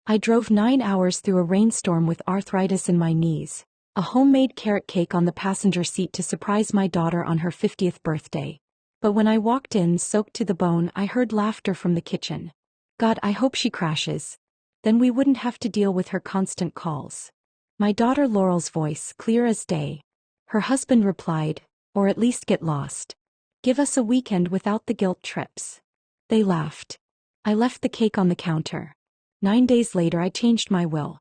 I drove 9 hours through a rainstorm with arthritis in my knees, a homemade carrot cake on the passenger seat to surprise my daughter on her 50th birthday. But when I walked in soaked to the bone, I heard laughter from the kitchen. God, I hope she crashes. Then we wouldn't have to deal with her constant calls. My daughter Laurel's voice, clear as day. Her husband replied, or at least get lost. Give us a weekend without the guilt trips. They laughed. I left the cake on the counter. 9 days later I changed my will.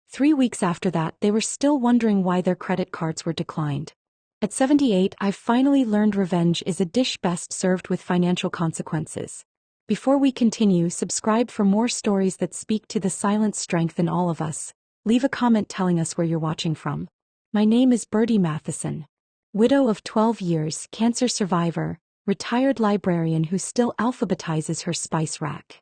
3 weeks after that they were still wondering why their credit cards were declined. At 78 I finally learned revenge is a dish best served with financial consequences. Before we continue, subscribe for more stories that speak to the silent strength in all of us. Leave a comment telling us where you're watching from. My name is Birdie Matheson. Widow of 12 years, cancer survivor, retired librarian who still alphabetizes her spice rack.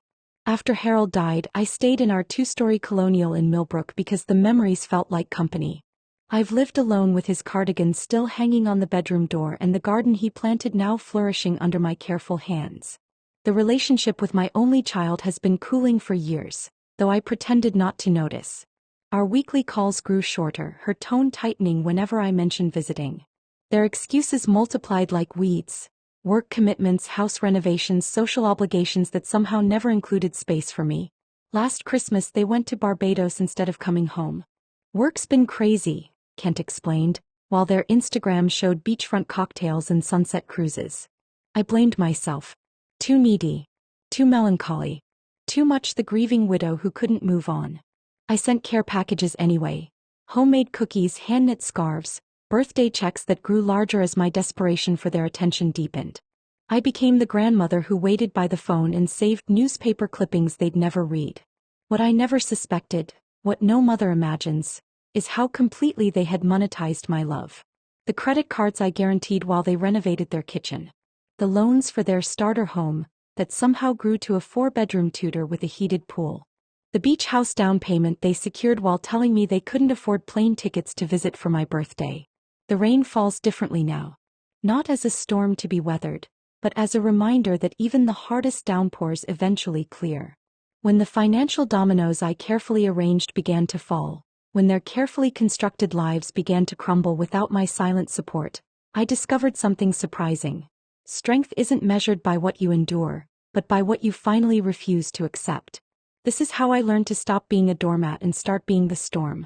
After Harold died, I stayed in our 2-story colonial in Millbrook because the memories felt like company. I've lived alone with his cardigan still hanging on the bedroom door and the garden he planted now flourishing under my careful hands. The relationship with my only child has been cooling for years, though I pretended not to notice. Our weekly calls grew shorter, her tone tightening whenever I mentioned visiting. Their excuses multiplied like weeds. Work commitments, house renovations, social obligations that somehow never included space for me. Last Christmas they went to Barbados instead of coming home. Work's been crazy, Kent explained, while their Instagram showed beachfront cocktails and sunset cruises. I blamed myself. Too needy. Too melancholy. Too much the grieving widow who couldn't move on. I sent care packages anyway. Homemade cookies, hand-knit scarves, birthday checks that grew larger as my desperation for their attention deepened. I became the grandmother who waited by the phone and saved newspaper clippings they'd never read. What I never suspected, what no mother imagines, is how completely they had monetized my love. The credit cards I guaranteed while they renovated their kitchen. The loans for their starter home, that somehow grew to a 4-bedroom Tudor with a heated pool. The beach house down payment they secured while telling me they couldn't afford plane tickets to visit for my birthday. The rain falls differently now. Not as a storm to be weathered, but as a reminder that even the hardest downpours eventually clear. When the financial dominoes I carefully arranged began to fall, when their carefully constructed lives began to crumble without my silent support, I discovered something surprising. Strength isn't measured by what you endure, but by what you finally refuse to accept. This is how I learned to stop being a doormat and start being the storm.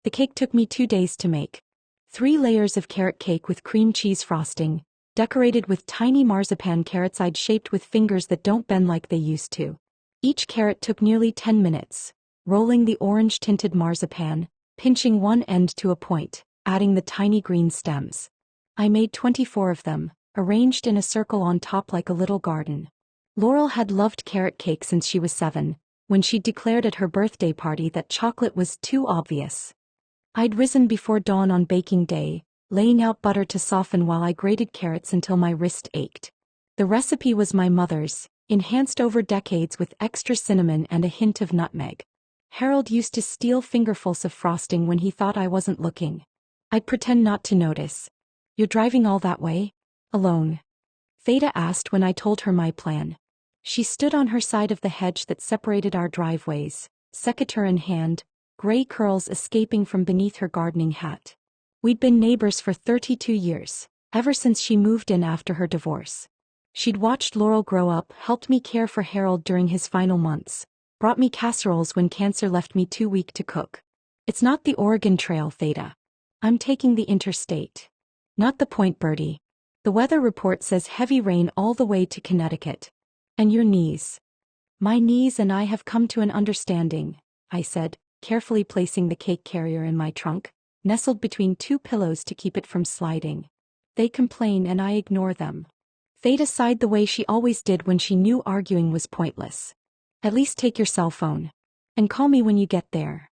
The cake took me 2 days to make. 3 layers of carrot cake with cream cheese frosting, decorated with tiny marzipan carrots I'd shaped with fingers that don't bend like they used to. Each carrot took nearly 10 minutes, rolling the orange-tinted marzipan, pinching one end to a point, adding the tiny green stems. I made 24 of them, arranged in a circle on top like a little garden. Laurel had loved carrot cake since she was 7, when she declared at her birthday party that chocolate was too obvious. I'd risen before dawn on baking day, laying out butter to soften while I grated carrots until my wrist ached. The recipe was my mother's, enhanced over decades with extra cinnamon and a hint of nutmeg. Harold used to steal fingerfuls of frosting when he thought I wasn't looking. I'd pretend not to notice. "You're driving all that way? Alone?" Theda asked when I told her my plan. She stood on her side of the hedge that separated our driveways, secateur in hand, gray curls escaping from beneath her gardening hat. We'd been neighbors for 32 years, ever since she moved in after her divorce. She'd watched Laurel grow up, helped me care for Harold during his final months, brought me casseroles when cancer left me too weak to cook. It's not the Oregon Trail, Theda. I'm taking the interstate. Not the point, Birdie. The weather report says heavy rain all the way to Connecticut. And your knees. My knees and I have come to an understanding, I said, carefully placing the cake carrier in my trunk, nestled between 2 pillows to keep it from sliding. They complain and I ignore them. Theda sighed the way she always did when she knew arguing was pointless. At least take your cell phone. And call me when you get there.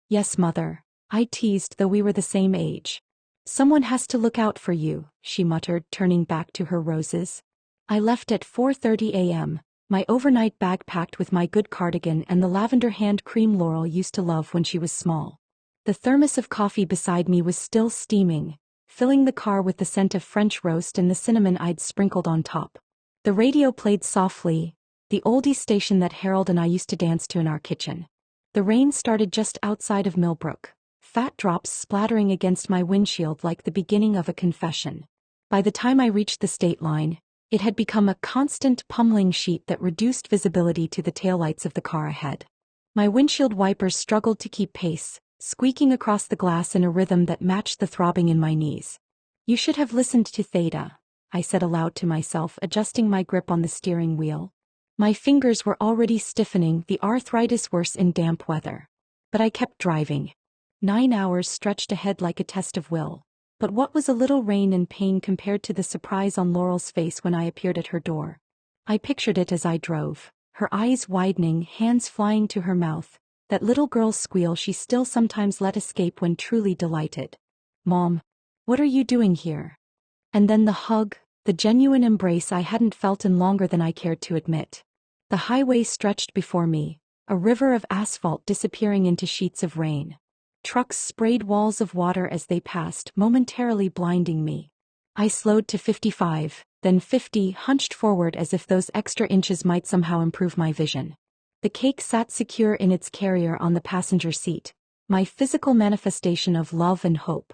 Yes, Mother, I teased, though we were the same age. Someone has to look out for you, she muttered, turning back to her roses. I left at 4:30 a.m., my overnight bag packed with my good cardigan and the lavender hand cream Laurel used to love when she was small. The thermos of coffee beside me was still steaming, filling the car with the scent of French roast and the cinnamon I'd sprinkled on top. The radio played softly, the oldie station that Harold and I used to dance to in our kitchen. The rain started just outside of Millbrook, fat drops splattering against my windshield like the beginning of a confession. By the time I reached the state line, it had become a constant pummeling sheet that reduced visibility to the taillights of the car ahead. My windshield wipers struggled to keep pace, squeaking across the glass in a rhythm that matched the throbbing in my knees. "You should have listened to Theta," I said aloud to myself, adjusting my grip on the steering wheel. My fingers were already stiffening, the arthritis worse in damp weather. But I kept driving. 9 hours stretched ahead like a test of will. But what was a little rain and pain compared to the surprise on Laurel's face when I appeared at her door? I pictured it as I drove, her eyes widening, hands flying to her mouth, that little girl's squeal she still sometimes let escape when truly delighted. "Mom, what are you doing here?" And then the hug, the genuine embrace I hadn't felt in longer than I cared to admit. The highway stretched before me, a river of asphalt disappearing into sheets of rain. Trucks sprayed walls of water as they passed, momentarily blinding me. I slowed to 55, then 50, hunched forward as if those extra inches might somehow improve my vision. The cake sat secure in its carrier on the passenger seat, my physical manifestation of love and hope.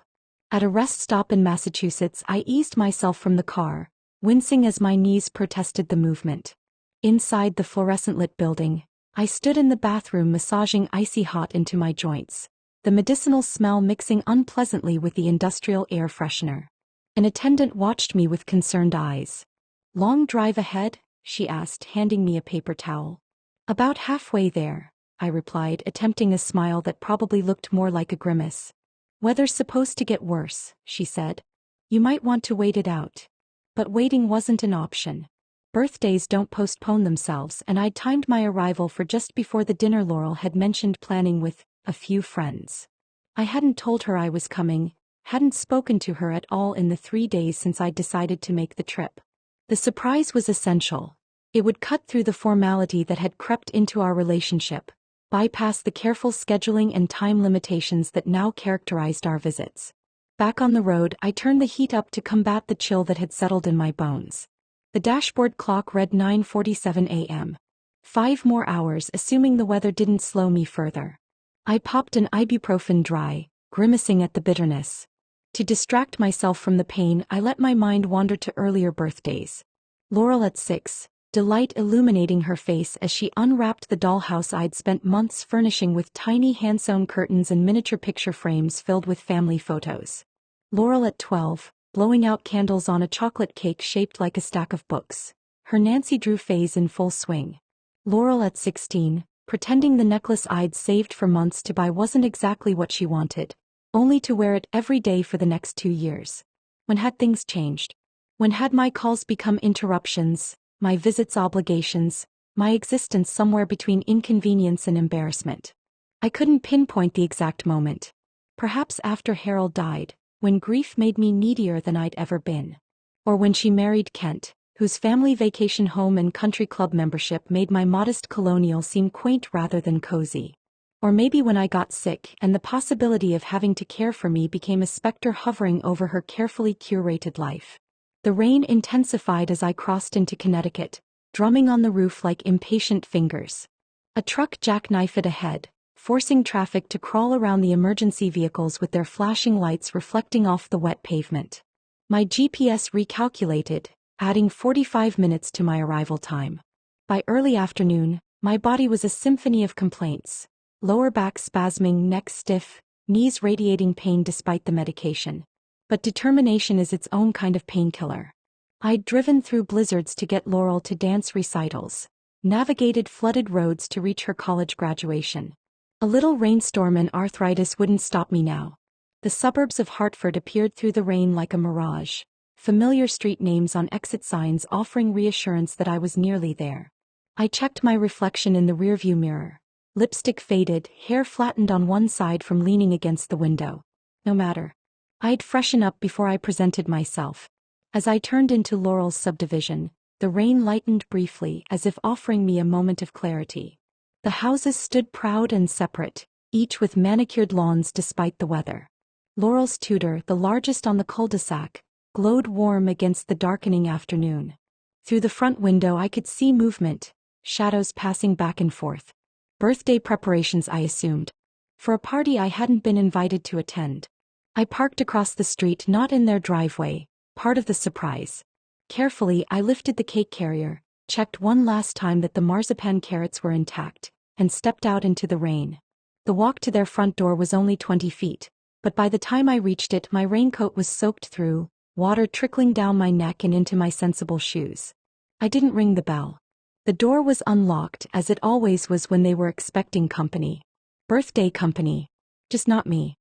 At a rest stop in Massachusetts, I eased myself from the car, wincing as my knees protested the movement. Inside the fluorescent-lit building, I stood in the bathroom massaging icy hot into my joints, the medicinal smell mixing unpleasantly with the industrial air freshener. An attendant watched me with concerned eyes. "Long drive ahead?" she asked, handing me a paper towel. "About halfway there," I replied, attempting a smile that probably looked more like a grimace. "Weather's supposed to get worse," she said. "You might want to wait it out." But waiting wasn't an option. Birthdays don't postpone themselves, and I'd timed my arrival for just before the dinner Laurel had mentioned planning with a few friends. I hadn't told her I was coming, hadn't spoken to her at all in the 3 days since I'd decided to make the trip. The surprise was essential. It would cut through the formality that had crept into our relationship, bypass the careful scheduling and time limitations that now characterized our visits. Back on the road, I turned the heat up to combat the chill that had settled in my bones. The dashboard clock read 9:47 a.m. 5 more hours, assuming the weather didn't slow me further. I popped an ibuprofen dry, grimacing at the bitterness. To distract myself from the pain, I let my mind wander to earlier birthdays. Laurel at 6, delight illuminating her face as she unwrapped the dollhouse I'd spent months furnishing with tiny hand-sewn curtains and miniature picture frames filled with family photos. Laurel at 12, blowing out candles on a chocolate cake shaped like a stack of books, her Nancy Drew phase in full swing. Laurel at 16, pretending the necklace I'd saved for months to buy wasn't exactly what she wanted, only to wear it every day for the next 2 years. When had things changed? When had my calls become interruptions, my visits obligations, my existence somewhere between inconvenience and embarrassment? I couldn't pinpoint the exact moment. Perhaps after Harold died, when grief made me needier than I'd ever been. Or when she married Kent, whose family vacation home and country club membership made my modest colonial seem quaint rather than cozy. Or maybe when I got sick and the possibility of having to care for me became a specter hovering over her carefully curated life. The rain intensified as I crossed into Connecticut, drumming on the roof like impatient fingers. A truck jackknifed ahead, forcing traffic to crawl around the emergency vehicles with their flashing lights reflecting off the wet pavement. My GPS recalculated, adding 45 minutes to my arrival time. By early afternoon, my body was a symphony of complaints. Lower back spasming, neck stiff, knees radiating pain despite the medication. But determination is its own kind of painkiller. I'd driven through blizzards to get Laurel to dance recitals, navigated flooded roads to reach her college graduation. A little rainstorm and arthritis wouldn't stop me now. The suburbs of Hartford appeared through the rain like a mirage, familiar street names on exit signs offering reassurance that I was nearly there. I checked my reflection in the rearview mirror. Lipstick faded, hair flattened on one side from leaning against the window. No matter. I'd freshen up before I presented myself. As I turned into Laurel's subdivision, the rain lightened briefly as if offering me a moment of clarity. The houses stood proud and separate, each with manicured lawns despite the weather. Laurel's Tudor, the largest on the cul-de-sac, glowed warm against the darkening afternoon. Through the front window I could see movement, shadows passing back and forth. Birthday preparations, I assumed. For a party I hadn't been invited to attend. I parked across the street, not in their driveway, part of the surprise. Carefully, I lifted the cake carrier, checked one last time that the marzipan carrots were intact, and stepped out into the rain. The walk to their front door was only 20 feet, but by the time I reached it, my raincoat was soaked through, water trickling down my neck and into my sensible shoes. I didn't ring the bell. The door was unlocked, as it always was when they were expecting company. Birthday company. Just not me.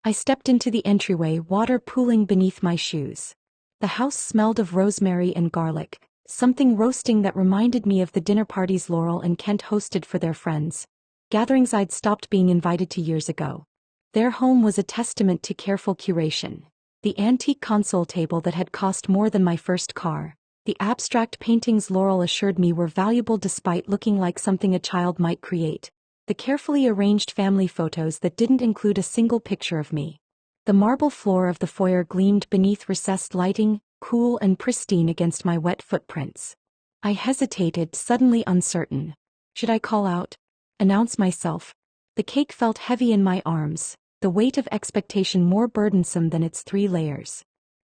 I stepped into the entryway, water pooling beneath my shoes. The house smelled of rosemary and garlic, something roasting that reminded me of the dinner parties Laurel and Kent hosted for their friends, gatherings I'd stopped being invited to years ago. Their home was a testament to careful curation. The antique console table that had cost more than my first car, the abstract paintings Laurel assured me were valuable despite looking like something a child might create, the carefully arranged family photos that didn't include a single picture of me. The marble floor of the foyer gleamed beneath recessed lighting, cool and pristine against my wet footprints. I hesitated, suddenly uncertain. Should I call out? Announce myself? The cake felt heavy in my arms, the weight of expectation more burdensome than its 3 layers.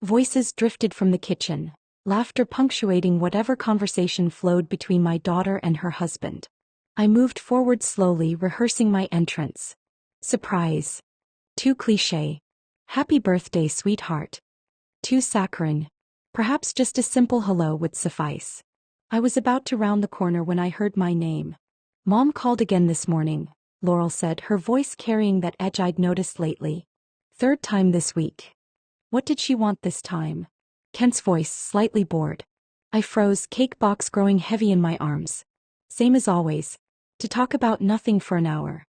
Voices drifted from the kitchen, laughter punctuating whatever conversation flowed between my daughter and her husband. I moved forward slowly, rehearsing my entrance. Surprise. Too cliché. Happy birthday, sweetheart. Too saccharine. Perhaps just a simple hello would suffice. I was about to round the corner when I heard my name. Mom called again this morning, Laurel said, her voice carrying that edge I'd noticed lately. 3rd time this week. What did she want this time? Kent's voice, slightly bored. I froze, cake box growing heavy in my arms. Same as always. To talk about nothing for an hour.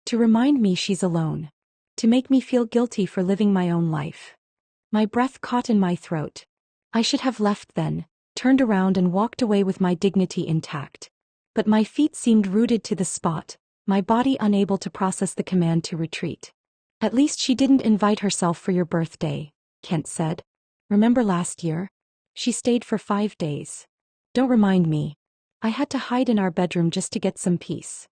To remind me she's alone. To make me feel guilty for living my own life. My breath caught in my throat. I should have left then, turned around and walked away with my dignity intact. But my feet seemed rooted to the spot, my body unable to process the command to retreat. At least she didn't invite herself for your birthday, Kent said. Remember last year? She stayed for 5 days. Don't remind me. I had to hide in our bedroom just to get some peace.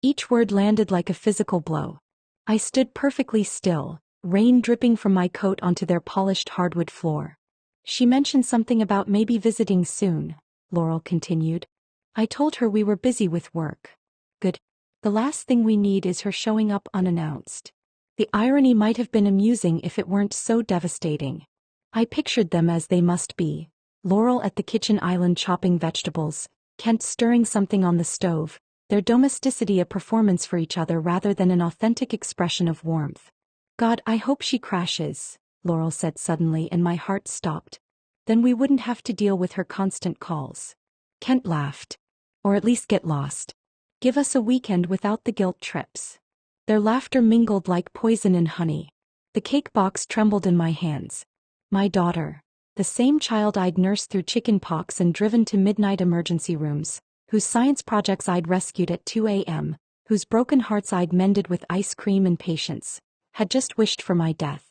Each word landed like a physical blow. I stood perfectly still, rain dripping from my coat onto their polished hardwood floor. She mentioned something about maybe visiting soon, Laurel continued. I told her we were busy with work. Good. The last thing we need is her showing up unannounced. The irony might have been amusing if it weren't so devastating. I pictured them as they must be. Laurel at the kitchen island chopping vegetables, Kent stirring something on the stove, their domesticity a performance for each other rather than an authentic expression of warmth. God, I hope she crashes, Laurel said suddenly, and my heart stopped. Then we wouldn't have to deal with her constant calls. Kent laughed. Or at least get lost. Give us a weekend without the guilt trips. Their laughter mingled like poison and honey. The cake box trembled in my hands. My daughter. The same child I'd nursed through chicken pox and driven to midnight emergency rooms, whose science projects I'd rescued at 2 a.m., whose broken hearts I'd mended with ice cream and patience, had just wished for my death.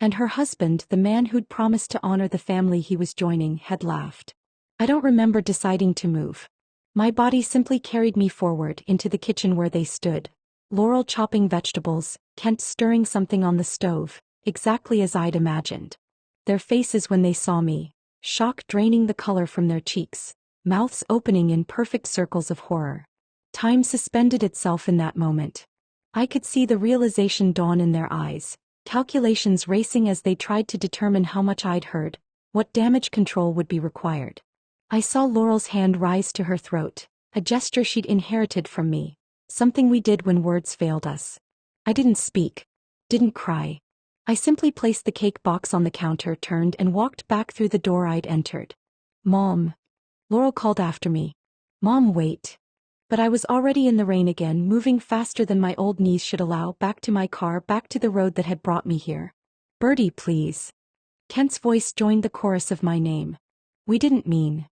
And her husband, the man who'd promised to honor the family he was joining, had laughed. I don't remember deciding to move. My body simply carried me forward into the kitchen where they stood. Laurel chopping vegetables, Kent stirring something on the stove, exactly as I'd imagined. Their faces when they saw me, shock draining the color from their cheeks, mouths opening in perfect circles of horror. Time suspended itself in that moment. I could see the realization dawn in their eyes, calculations racing as they tried to determine how much I'd heard, what damage control would be required. I saw Laurel's hand rise to her throat, a gesture she'd inherited from me, something we did when words failed us. I didn't speak, didn't cry. I simply placed the cake box on the counter, turned and walked back through the door I'd entered. Mom. Laurel called after me. Mom, wait. But I was already in the rain again, moving faster than my old knees should allow, back to my car, back to the road that had brought me here. Bertie, please. Kent's voice joined the chorus of my name. We didn't mean.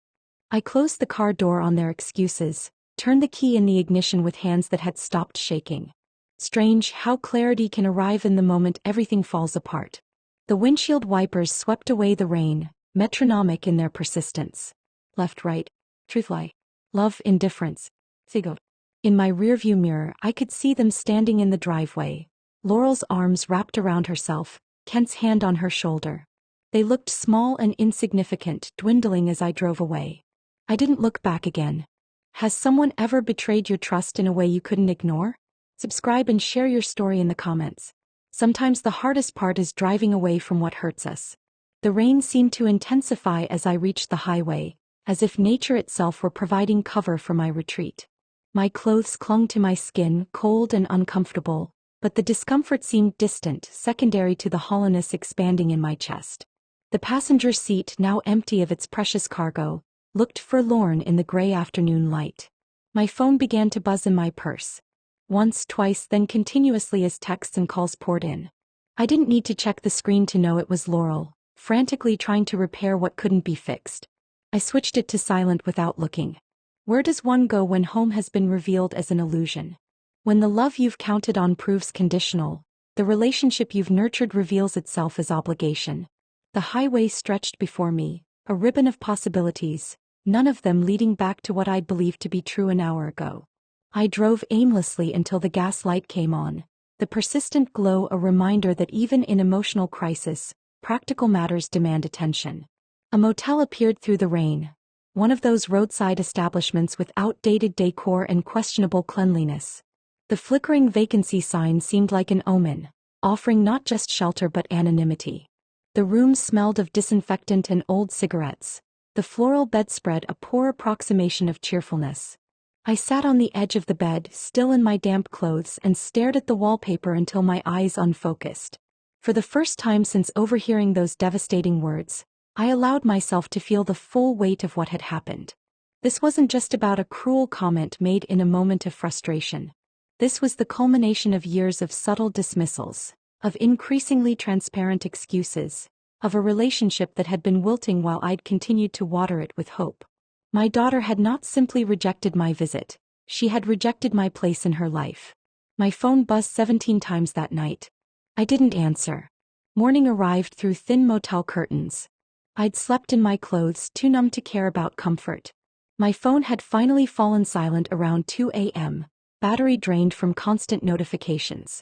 I closed the car door on their excuses, turned the key in the ignition with hands that had stopped shaking. Strange how clarity can arrive in the moment everything falls apart. The windshield wipers swept away the rain, metronomic in their persistence. Left, right, truth, lie, love, indifference. Sigo. In my rearview mirror, I could see them standing in the driveway. Laurel's arms wrapped around herself, Kent's hand on her shoulder. They looked small and insignificant, dwindling as I drove away. I didn't look back again. Has someone ever betrayed your trust in a way you couldn't ignore? Subscribe and share your story in the comments. Sometimes the hardest part is driving away from what hurts us. The rain seemed to intensify as I reached the highway, as if nature itself were providing cover for my retreat. My clothes clung to my skin, cold and uncomfortable, but the discomfort seemed distant, secondary to the hollowness expanding in my chest. The passenger seat, now empty of its precious cargo, looked forlorn in the gray afternoon light. My phone began to buzz in my purse. Once, twice, then continuously as texts and calls poured in. I didn't need to check the screen to know it was Laurel, frantically trying to repair what couldn't be fixed. I switched it to silent without looking. Where does one go when home has been revealed as an illusion? When the love you've counted on proves conditional, the relationship you've nurtured reveals itself as obligation. The highway stretched before me, a ribbon of possibilities, none of them leading back to what I'd believed to be true an hour ago. I drove aimlessly until the gas light came on, the persistent glow a reminder that even in emotional crisis, practical matters demand attention. A motel appeared through the rain, one of those roadside establishments with outdated decor and questionable cleanliness. The flickering vacancy sign seemed like an omen, offering not just shelter but anonymity. The room smelled of disinfectant and old cigarettes, the floral bedspread a poor approximation of cheerfulness. I sat on the edge of the bed, still in my damp clothes, and stared at the wallpaper until my eyes unfocused. For the first time since overhearing those devastating words, I allowed myself to feel the full weight of what had happened. This wasn't just about a cruel comment made in a moment of frustration. This was the culmination of years of subtle dismissals, of increasingly transparent excuses, of a relationship that had been wilting while I'd continued to water it with hope. My daughter had not simply rejected my visit, she had rejected my place in her life. My phone buzzed 17 times that night. I didn't answer. Morning arrived through thin motel curtains. I'd slept in my clothes, too numb to care about comfort. My phone had finally fallen silent around 2 a.m., battery drained from constant notifications.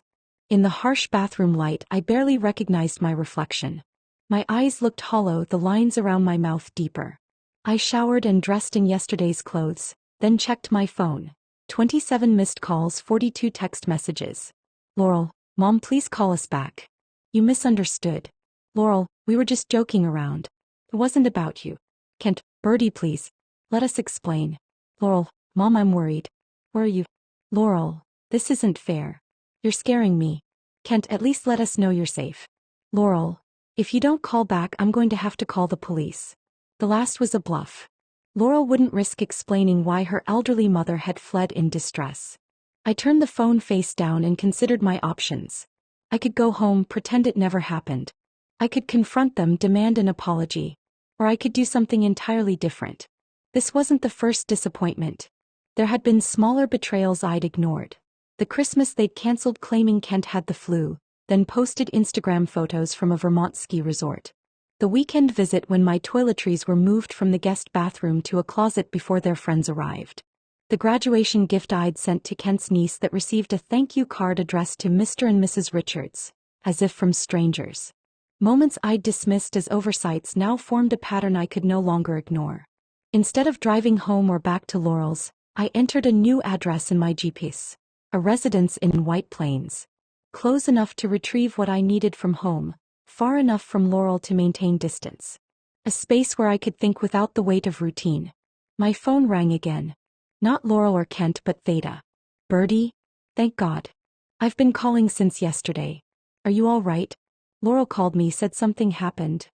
In the harsh bathroom light, I barely recognized my reflection. My eyes looked hollow, the lines around my mouth deeper. I showered and dressed in yesterday's clothes, then checked my phone. 27 missed calls, 42 text messages. Laurel, Mom, please call us back. You misunderstood. Laurel, we were just joking around. It wasn't about you. Kent, Birdie, please. Let us explain. Laurel, Mom, I'm worried. Where are you? Laurel, this isn't fair. You're scaring me. Kent, at least let us know you're safe. Laurel, if you don't call back, I'm going to have to call the police. The last was a bluff. Laurel wouldn't risk explaining why her elderly mother had fled in distress. I turned the phone face down and considered my options. I could go home, pretend it never happened. I could confront them, demand an apology. Or I could do something entirely different. This wasn't the first disappointment. There had been smaller betrayals I'd ignored. The Christmas they'd cancelled claiming Kent had the flu, then posted Instagram photos from a Vermont ski resort. The weekend visit when my toiletries were moved from the guest bathroom to a closet before their friends arrived. The graduation gift I'd sent to Kent's niece that received a thank you card addressed to Mr. and Mrs. Richards, as if from strangers. Moments I'd dismissed as oversights now formed a pattern I could no longer ignore. Instead of driving home or back to Laurel's, I entered a new address in my GPS, a residence in White Plains. Close enough to retrieve what I needed from home, far enough from Laurel to maintain distance. A space where I could think without the weight of routine. My phone rang again. Not Laurel or Kent but Theta. Birdie? Thank God. I've been calling since yesterday. Are you all right? Laurel called me, said something happened.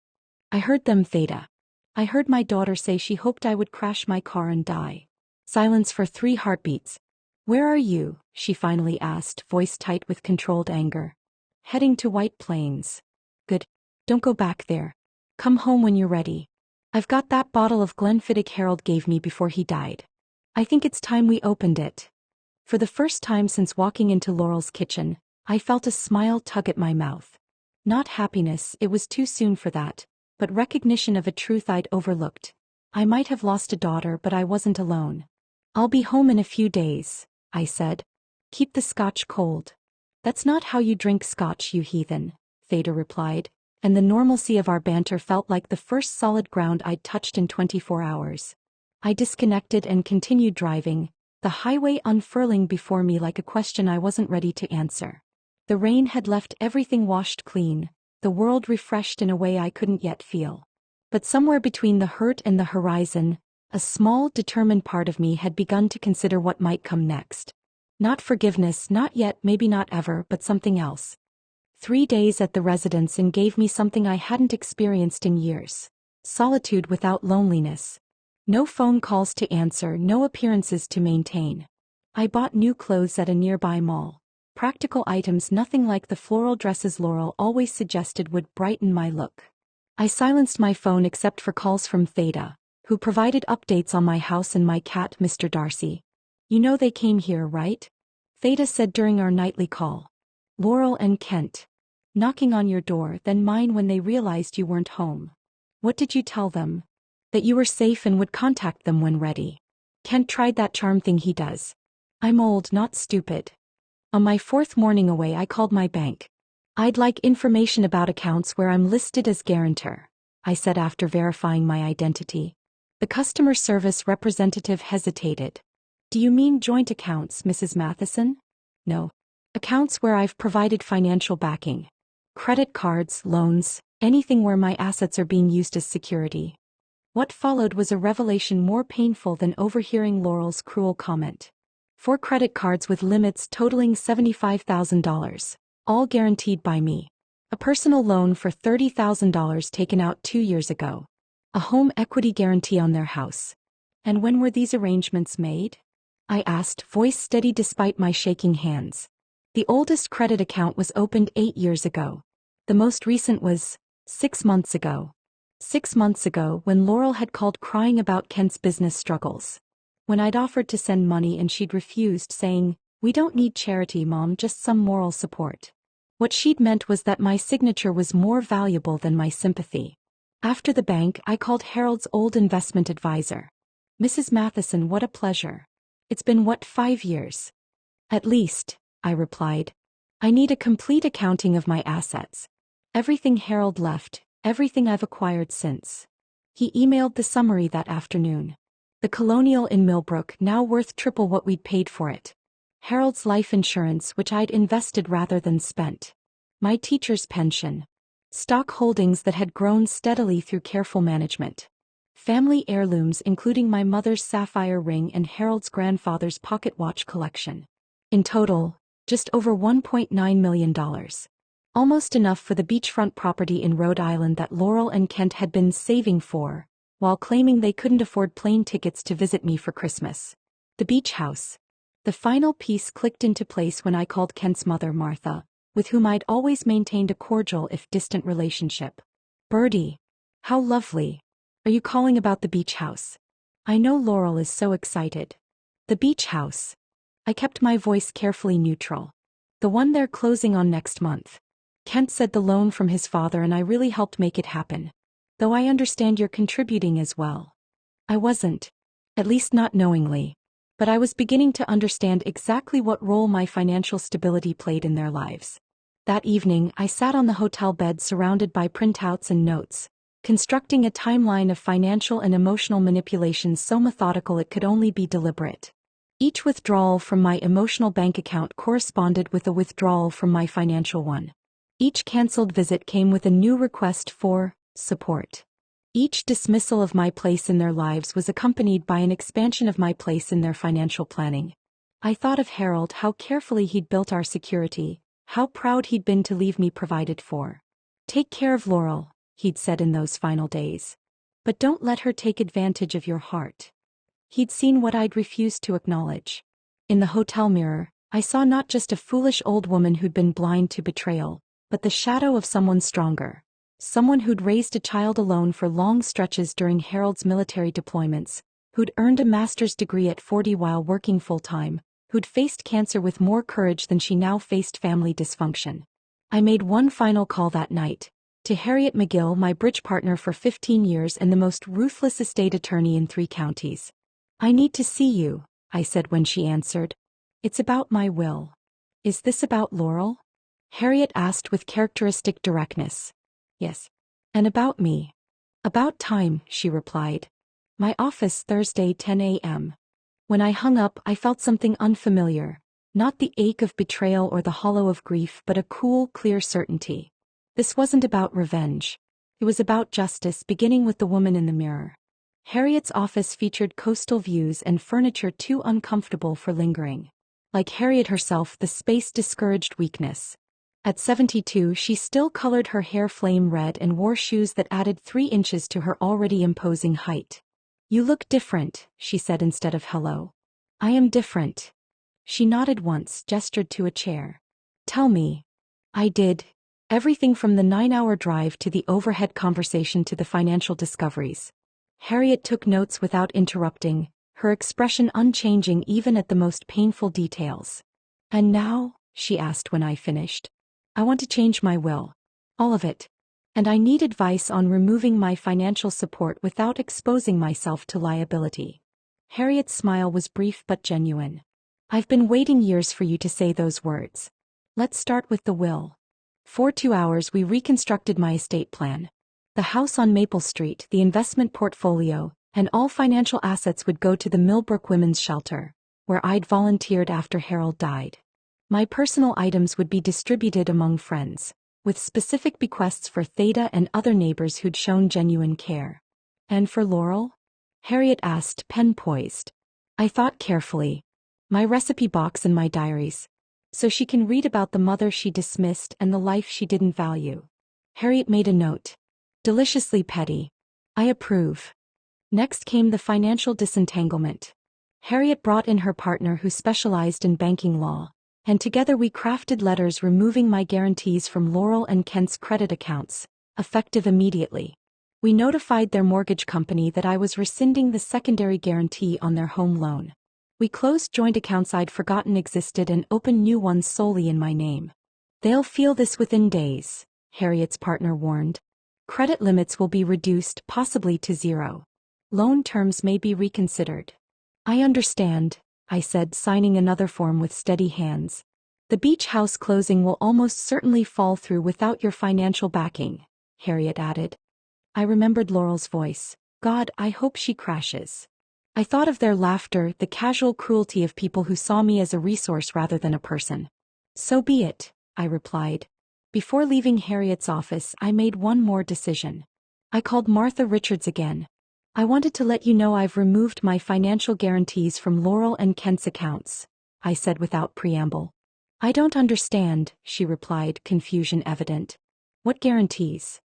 I heard them, Theta. I heard my daughter say she hoped I would crash my car and die. Silence for 3 heartbeats. Where are you? She finally asked, voice tight with controlled anger. Heading to White Plains. Good. Don't go back there. Come home when you're ready. I've got that bottle of Glenfiddich Harold gave me before he died. I think it's time we opened it. For the first time since walking into Laurel's kitchen, I felt a smile tug at my mouth. Not happiness, it was too soon for that, but recognition of a truth I'd overlooked. I might have lost a daughter, but I wasn't alone. I'll be home in a few days, I said. Keep the scotch cold. That's not how you drink scotch, you heathen, Theda replied, and the normalcy of our banter felt like the first solid ground I'd touched in 24 hours. I disconnected and continued driving, the highway unfurling before me like a question I wasn't ready to answer. The rain had left everything washed clean, the world refreshed in a way I couldn't yet feel. But somewhere between the hurt and the horizon, a small, determined part of me had begun to consider what might come next. Not forgiveness, not yet, maybe not ever, but something else. 3 days at the residence and gave me something I hadn't experienced in years. Solitude without loneliness. No phone calls to answer, no appearances to maintain. I bought new clothes at a nearby mall. Practical items, nothing like the floral dresses Laurel always suggested would brighten my look. I silenced my phone except for calls from Theda, who provided updates on my house and my cat, Mr. Darcy. You know they came here, right? Theda said during our nightly call. Laurel and Kent. Knocking on your door, then mine when they realized you weren't home. What did you tell them? That you were safe and would contact them when ready. Kent tried that charm thing he does. I'm old, not stupid. On my 4th morning away, I called my bank. I'd like information about accounts where I'm listed as guarantor, I said after verifying my identity. The customer service representative hesitated. Do you mean joint accounts, Mrs. Matheson? No. Accounts where I've provided financial backing. Credit cards, loans, anything where my assets are being used as security. What followed was a revelation more painful than overhearing Laurel's cruel comment. 4 credit cards with limits totaling $75,000, all guaranteed by me. A personal loan for $30,000 taken out 2 years ago. A home equity guarantee on their house. And when were these arrangements made? I asked, voice steady despite my shaking hands. The oldest credit account was opened 8 years ago. The most recent was 6 months ago. 6 months ago, when Laurel had called crying about Kent's business struggles. When I'd offered to send money and she'd refused, saying, "We don't need charity, Mom, just some moral support." What she'd meant was that my signature was more valuable than my sympathy. After the bank, I called Harold's old investment advisor. Mrs. Matheson, what a pleasure. It's been 5 years? At least, I replied. I need a complete accounting of my assets. Everything Harold left, everything I've acquired since. He emailed the summary that afternoon. The Colonial in Millbrook, now worth triple what we'd paid for it. Harold's life insurance, which I'd invested rather than spent. My teacher's pension. Stock holdings that had grown steadily through careful management. Family heirlooms including my mother's sapphire ring and Harold's grandfather's pocket watch collection. In total, just over $1.9 million. Almost enough for the beachfront property in Rhode Island that Laurel and Kent had been saving for, while claiming they couldn't afford plane tickets to visit me for Christmas. The beach house. The final piece clicked into place when I called Kent's mother, Martha, with whom I'd always maintained a cordial if distant relationship. Bertie. How lovely. Are you calling about the beach house? I know Laurel is so excited. The beach house. I kept my voice carefully neutral. The one they're closing on next month. Kent said the loan from his father and I really helped make it happen. Though I understand you're contributing as well. I wasn't. At least not knowingly. But I was beginning to understand exactly what role my financial stability played in their lives. That evening, I sat on the hotel bed surrounded by printouts and notes, constructing a timeline of financial and emotional manipulations so methodical it could only be deliberate. Each withdrawal from my emotional bank account corresponded with a withdrawal from my financial one. Each cancelled visit came with a new request for support. Each dismissal of my place in their lives was accompanied by an expansion of my place in their financial planning. I thought of Harold, how carefully he'd built our security, how proud he'd been to leave me provided for. Take care of Laurel, he'd said in those final days. But don't let her take advantage of your heart. He'd seen what I'd refused to acknowledge. In the hotel mirror, I saw not just a foolish old woman who'd been blind to betrayal, but the shadow of someone stronger. Someone who'd raised a child alone for long stretches during Harold's military deployments, who'd earned a master's degree at 40 while working full-time, who'd faced cancer with more courage than she now faced family dysfunction. I made one final call that night, to Harriet McGill, my bridge partner for 15 years and the most ruthless estate attorney in 3 counties. I need to see you, I said when she answered. It's about my will. Is this about Laurel? Harriet asked with characteristic directness. Yes. And about me? About time, she replied. My office Thursday 10 a.m. When I hung up, I felt something unfamiliar. Not the ache of betrayal or the hollow of grief, but a cool, clear certainty. This wasn't about revenge. It was about justice, beginning with the woman in the mirror. Harriet's office featured coastal views and furniture too uncomfortable for lingering. Like Harriet herself, the space discouraged weakness. At 72, she still colored her hair flame red and wore shoes that added 3 inches to her already imposing height. You look different, she said instead of hello. I am different. She nodded once, gestured to a chair. Tell me. I did. Everything from the 9-hour drive to the overhead conversation to the financial discoveries. Harriet took notes without interrupting, her expression unchanging even at the most painful details. And now, she asked when I finished. I want to change my will. All of it. And I need advice on removing my financial support without exposing myself to liability. Harriet's smile was brief but genuine. I've been waiting years for you to say those words. Let's start with the will. For 2 hours we reconstructed my estate plan. The house on Maple Street, the investment portfolio, and all financial assets would go to the Millbrook Women's Shelter, where I'd volunteered after Harold died. My personal items would be distributed among friends, with specific bequests for Theda and other neighbors who'd shown genuine care. And for Laurel? Harriet asked, pen poised. I thought carefully. My recipe box and my diaries. So she can read about the mother she dismissed and the life she didn't value. Harriet made a note. Deliciously petty. I approve. Next came the financial disentanglement. Harriet brought in her partner who specialized in banking law, and together we crafted letters removing my guarantees from Laurel and Kent's credit accounts, effective immediately. We notified their mortgage company that I was rescinding the secondary guarantee on their home loan. We closed joint accounts I'd forgotten existed and opened new ones solely in my name. They'll feel this within days, Harriet's partner warned. Credit limits will be reduced, possibly to 0. Loan terms may be reconsidered. I understand, I said, signing another form with steady hands. The beach house closing will almost certainly fall through without your financial backing, Harriet added. I remembered Laurel's voice. God, I hope she crashes. I thought of their laughter, the casual cruelty of people who saw me as a resource rather than a person. So be it, I replied. Before leaving Harriet's office, I made one more decision. I called Martha Richards again. I wanted to let you know I've removed my financial guarantees from Laurel and Kent's accounts, I said without preamble. I don't understand, she replied, confusion evident. What guarantees?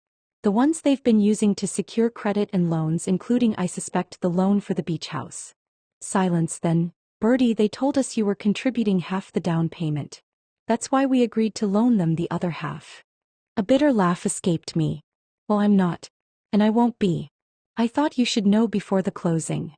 The ones they've been using to secure credit and loans, including, I suspect, the loan for the beach house. Silence then. Bertie, they told us you were contributing half the down payment. That's why we agreed to loan them the other half. A bitter laugh escaped me. Well, I'm not. And I won't be. I thought you should know before the closing.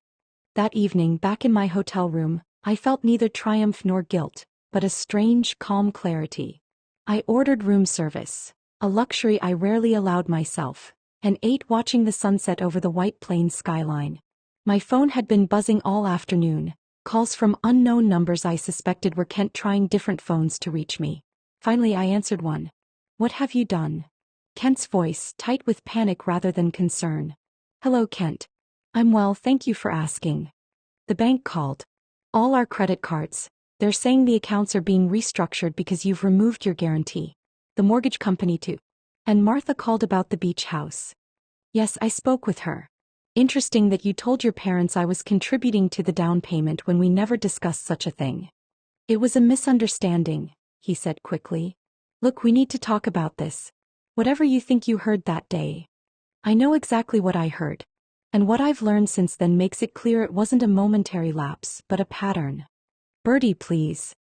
That evening, back in my hotel room, I felt neither triumph nor guilt, but a strange, calm clarity. I ordered room service, a luxury I rarely allowed myself, and ate watching the sunset over the White Plains skyline. My phone had been buzzing all afternoon, calls from unknown numbers I suspected were Kent trying different phones to reach me. Finally I answered one. What have you done? Kent's voice, tight with panic rather than concern. Hello, Kent. I'm well, thank you for asking. The bank called. All our credit cards. They're saying the accounts are being restructured because you've removed your guarantee. The mortgage company too. And Martha called about the beach house. Yes, I spoke with her. Interesting that you told your parents I was contributing to the down payment when we never discussed such a thing. It was a misunderstanding, he said quickly. Look, we need to talk about this. Whatever you think you heard that day. I know exactly what I heard. And what I've learned since then makes it clear it wasn't a momentary lapse, but a pattern. Bertie, please.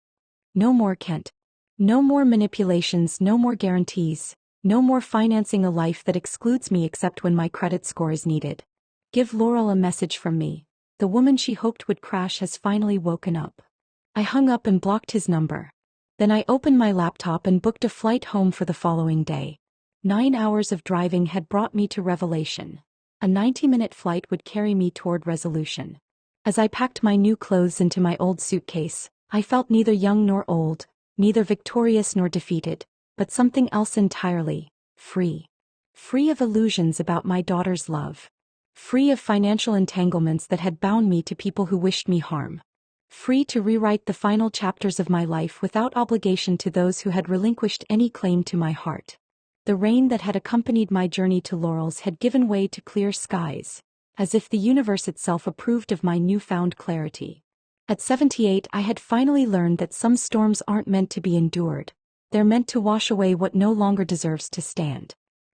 No more, Kent. No more manipulations, no more guarantees. No more financing a life that excludes me except when my credit score is needed. Give Laurel a message from me. The woman she hoped would crash has finally woken up. I hung up and blocked his number. Then I opened my laptop and booked a flight home for the following day. 9 hours of driving had brought me to revelation. A 90-minute flight would carry me toward resolution. As I packed my new clothes into my old suitcase, I felt neither young nor old, neither victorious nor defeated, but something else entirely: free. Free of illusions about my daughter's love. Free of financial entanglements that had bound me to people who wished me harm. Free to rewrite the final chapters of my life without obligation to those who had relinquished any claim to my heart. The rain that had accompanied my journey to Laurel's had given way to clear skies, as if the universe itself approved of my newfound clarity. At 78, I had finally learned that some storms aren't meant to be endured. They're meant to wash away what no longer deserves to stand.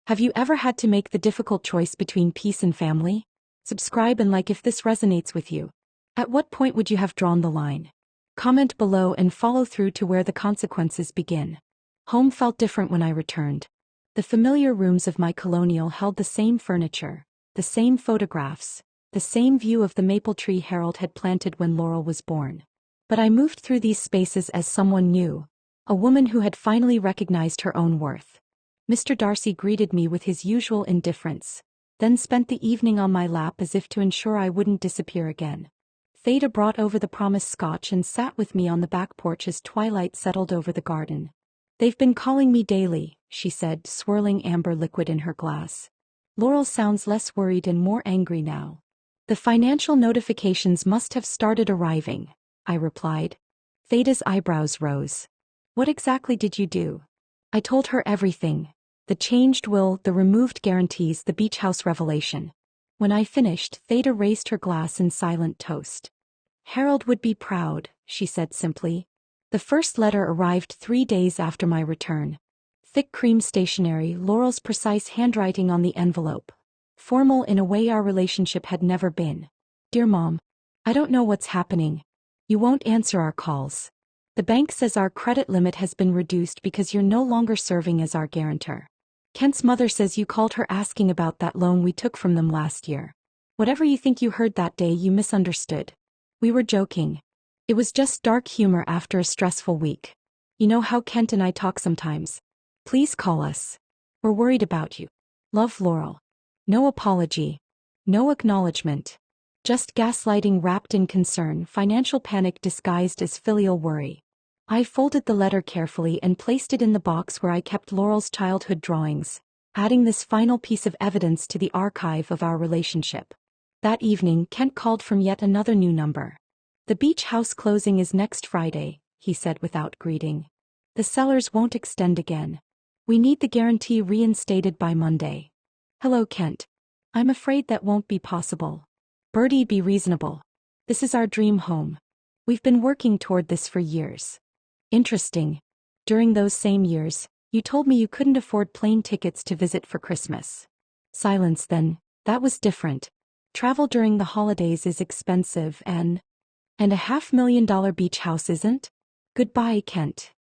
Have you ever had to make the difficult choice between peace and family? Subscribe and like if this resonates with you. At what point would you have drawn the line? Comment below and follow through to where the consequences begin. Home felt different when I returned. The familiar rooms of my colonial held the same furniture, the same photographs, the same view of the maple tree Harold had planted when Laurel was born. But I moved through these spaces as someone new, a woman who had finally recognized her own worth. Mr. Darcy greeted me with his usual indifference, then spent the evening on my lap as if to ensure I wouldn't disappear again. Theda brought over the promised scotch and sat with me on the back porch as twilight settled over the garden. "They've been calling me daily," she said, swirling amber liquid in her glass. "Laurel sounds less worried and more angry now." "The financial notifications must have started arriving," I replied. Theda's eyebrows rose. "What exactly did you do?" I told her everything. The changed will, the removed guarantees, the beach house revelation. When I finished, Theda raised her glass in silent toast. "Harold would be proud," she said simply. The first letter arrived 3 days after my return. Thick cream stationery, Laurel's precise handwriting on the envelope. Formal in a way our relationship had never been. "Dear Mom, I don't know what's happening. You won't answer our calls. The bank says our credit limit has been reduced because you're no longer serving as our guarantor. Kent's mother says you called her asking about that loan we took from them last year. Whatever you think you heard that day, you misunderstood. We were joking. It was just dark humor after a stressful week. You know how Kent and I talk sometimes. Please call us. We're worried about you. Love, Laurel." No apology. No acknowledgement. Just gaslighting wrapped in concern, financial panic disguised as filial worry. I folded the letter carefully and placed it in the box where I kept Laurel's childhood drawings, adding this final piece of evidence to the archive of our relationship. That evening, Kent called from yet another new number. "The beach house closing is next Friday," he said without greeting. "The sellers won't extend again. We need the guarantee reinstated by Monday." "Hello, Kent. I'm afraid that won't be possible." "Bertie, be reasonable. This is our dream home. We've been working toward this for years." "Interesting. During those same years, you told me you couldn't afford plane tickets to visit for Christmas." Silence then. "That was different. Travel during the holidays is expensive and $500,000 beach house isn't? Goodbye, Kent."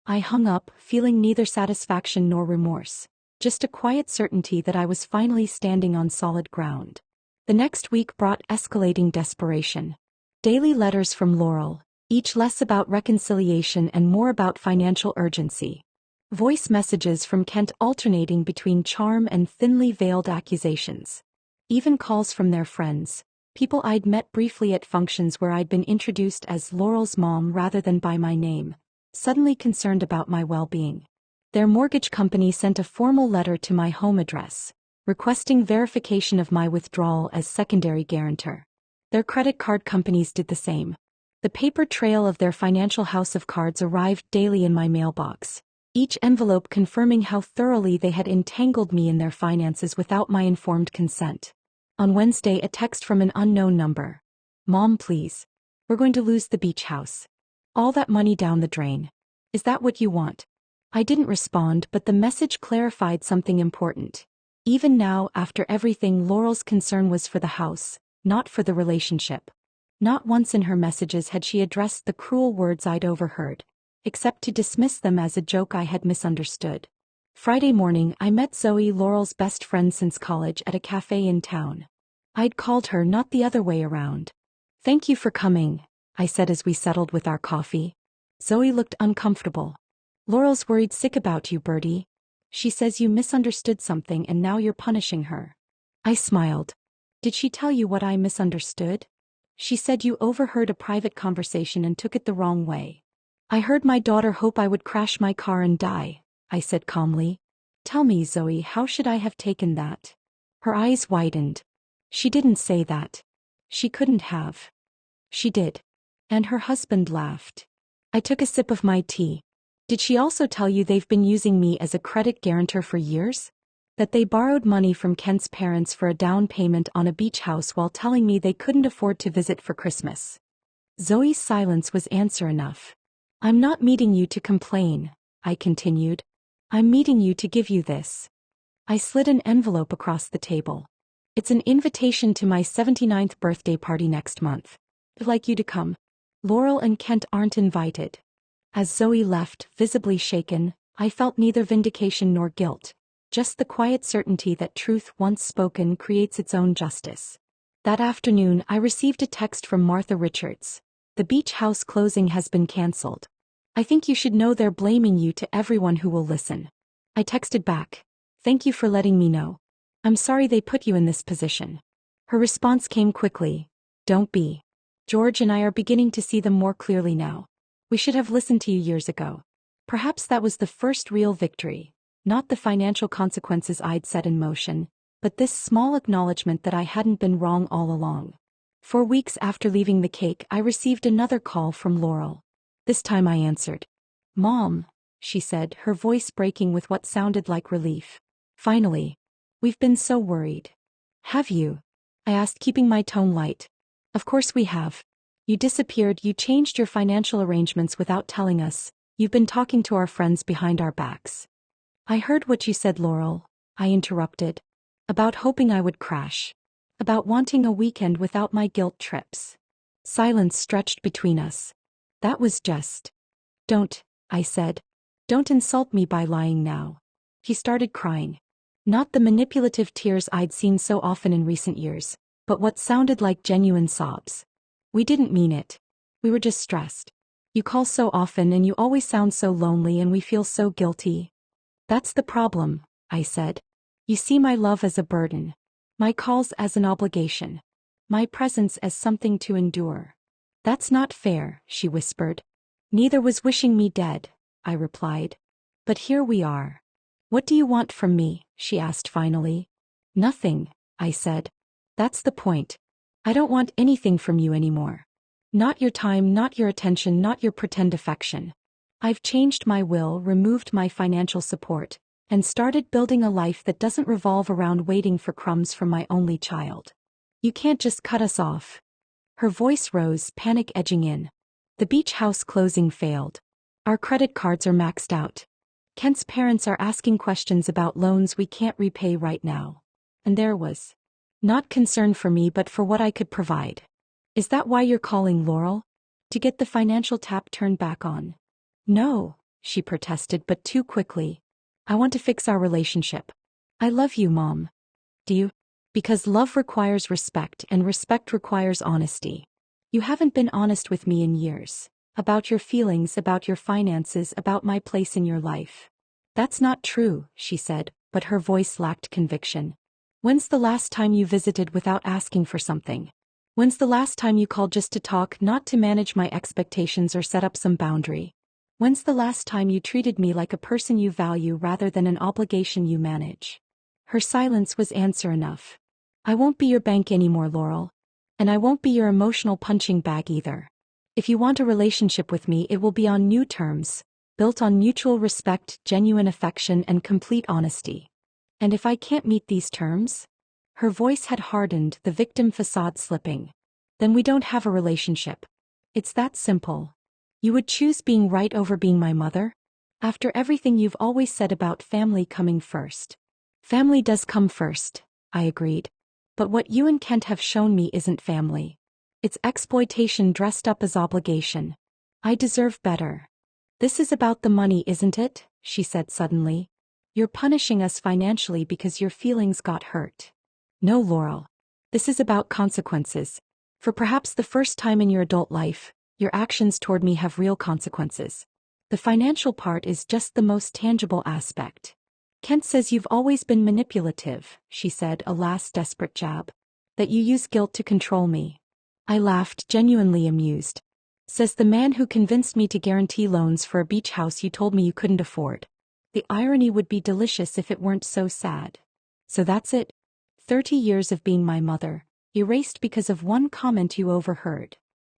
I hung up, feeling neither satisfaction nor remorse, just a quiet certainty that I was finally standing on solid ground. The next week brought escalating desperation. Daily letters from Laurel, each less about reconciliation and more about financial urgency. Voice messages from Kent alternating between charm and thinly veiled accusations. Even calls from their friends, people I'd met briefly at functions where I'd been introduced as Laurel's mom rather than by my name, suddenly concerned about my well-being. Their mortgage company sent a formal letter to my home address, requesting verification of my withdrawal as secondary guarantor. Their credit card companies did the same. The paper trail of their financial house of cards arrived daily in my mailbox, each envelope confirming how thoroughly they had entangled me in their finances without my informed consent. On Wednesday, a text from an unknown number. "Mom, please. We're going to lose the beach house. All that money down the drain. Is that what you want?" I didn't respond, but the message clarified something important. Even now, after everything, Laurel's concern was for the house, not for the relationship. Not once in her messages had she addressed the cruel words I'd overheard, except to dismiss them as a joke I had misunderstood. Friday morning, I met Zoe, Laurel's best friend since college, at a cafe in town. I'd called her, not the other way around. "Thank you for coming," I said as we settled with our coffee. Zoe looked uncomfortable. "Laurel's worried sick about you, Bertie. She says you misunderstood something and now you're punishing her." I smiled. "Did she tell you what I misunderstood?" She said you overheard a private conversation and took it the wrong way. I heard my daughter hope I would crash my car and die, I said calmly. Tell me, Zoe, how should I have taken that? Her eyes widened. She didn't say that. She couldn't have. She did. And her husband laughed. I took a sip of my tea. Did she also tell you they've been using me as a credit guarantor for years? That they borrowed money from Kent's parents for a down payment on a beach house while telling me they couldn't afford to visit for Christmas? Zoe's silence was answer enough. I'm not meeting you to complain, I continued. I'm meeting you to give you this. I slid an envelope across the table. It's an invitation to my 79th birthday party next month. I'd like you to come. Laurel and Kent aren't invited. As Zoe left, visibly shaken, I felt neither vindication nor guilt, just the quiet certainty that truth once spoken creates its own justice. That afternoon I received a text from Martha Richards. The beach house closing has been cancelled. I think you should know they're blaming you to everyone who will listen. I texted back. Thank you for letting me know. I'm sorry they put you in this position. Her response came quickly. Don't be. George and I are beginning to see them more clearly now. We should have listened to you years ago. Perhaps that was the first real victory, not the financial consequences I'd set in motion, but this small acknowledgement that I hadn't been wrong all along. 4 weeks after leaving the cake, I received another call from Laurel. This time I answered. Mom, she said, her voice breaking with what sounded like relief. Finally. We've been so worried. Have you? I asked, keeping my tone light. Of course we have. You disappeared, you changed your financial arrangements without telling us, you've been talking to our friends behind our backs. I heard what you said, Laurel, I interrupted. About hoping I would crash. About wanting a weekend without my guilt trips. Silence stretched between us. That was just. Don't, I said. Don't insult me by lying now. He started crying. Not the manipulative tears I'd seen so often in recent years, but what sounded like genuine sobs. We didn't mean it. We were just stressed. You call so often and you always sound so lonely and we feel so guilty. That's the problem, I said. You see my love as a burden. My calls as an obligation. My presence as something to endure. That's not fair, she whispered. Neither was wishing me dead, I replied. But here we are. What do you want from me? She asked finally. Nothing, I said. That's the point. I don't want anything from you anymore. Not your time, not your attention, not your pretend affection. I've changed my will, removed my financial support, and started building a life that doesn't revolve around waiting for crumbs from my only child. You can't just cut us off. Her voice rose, panic edging in. The beach house closing failed. Our credit cards are maxed out. Kent's parents are asking questions about loans we can't repay right now. And there was not concern for me but for what I could provide. Is that why you're calling, Laurel? To get the financial tap turned back on? No, she protested, but too quickly. I want to fix our relationship. I love you, Mom. Do you? Because love requires respect and respect requires honesty. You haven't been honest with me in years. About your feelings, about your finances, about my place in your life. That's not true, she said, but her voice lacked conviction. When's the last time you visited without asking for something? When's the last time you called just to talk, not to manage my expectations or set up some boundary? When's the last time you treated me like a person you value rather than an obligation you manage? Her silence was answer enough. I won't be your bank anymore, Laurel. And I won't be your emotional punching bag either. If you want a relationship with me, it will be on new terms, built on mutual respect, genuine affection, and complete honesty. And if I can't meet these terms? Her voice had hardened, the victim facade slipping. Then we don't have a relationship. It's that simple. You would choose being right over being my mother? After everything you've always said about family coming first. Family does come first, I agreed. But what you and Kent have shown me isn't family. It's exploitation dressed up as obligation. I deserve better. This is about the money, isn't it? She said suddenly. You're punishing us financially because your feelings got hurt. No, Laurel. This is about consequences. For perhaps the first time in your adult life, your actions toward me have real consequences. The financial part is just the most tangible aspect. Kent says you've always been manipulative, she said, a last desperate jab. That you use guilt to control me. I laughed, genuinely amused. Says the man who convinced me to guarantee loans for a beach house you told me you couldn't afford. The irony would be delicious if it weren't so sad. So that's it. 30 years of being my mother, erased because of one comment you overheard.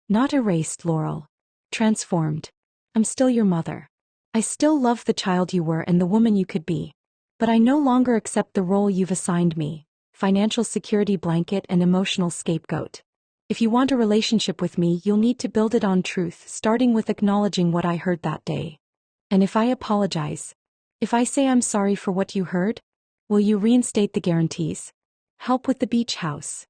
Not erased, Laurel. Transformed. I'm still your mother. I still love the child you were and the woman you could be. But I no longer accept the role you've assigned me, financial security blanket and emotional scapegoat. If you want a relationship with me, you'll need to build it on truth, starting with acknowledging what I heard that day. And if I apologize, if I say I'm sorry for what you heard, will you reinstate the guarantees? Help with the beach house.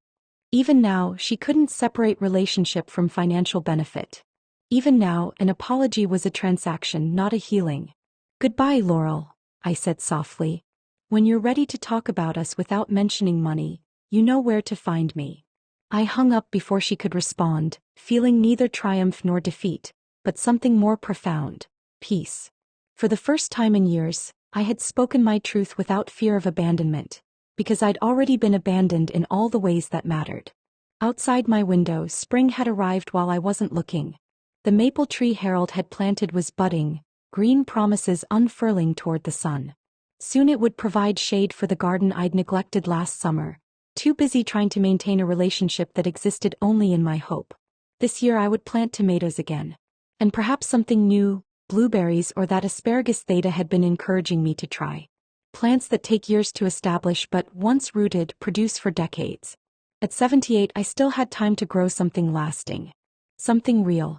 Even now, she couldn't separate relationship from financial benefit. Even now, an apology was a transaction, not a healing. Goodbye, Laurel, I said softly. When you're ready to talk about us without mentioning money, you know where to find me. I hung up before she could respond, feeling neither triumph nor defeat, but something more profound: peace. For the first time in years, I had spoken my truth without fear of abandonment, because I'd already been abandoned in all the ways that mattered. Outside my window, spring had arrived while I wasn't looking. The maple tree Harold had planted was budding, green promises unfurling toward the sun. Soon it would provide shade for the garden I'd neglected last summer, too busy trying to maintain a relationship that existed only in my hope. This year I would plant tomatoes again. And perhaps something new, blueberries or that asparagus Theta had been encouraging me to try. Plants that take years to establish but, once rooted, produce for decades. At 78 I still had time to grow something lasting. Something real.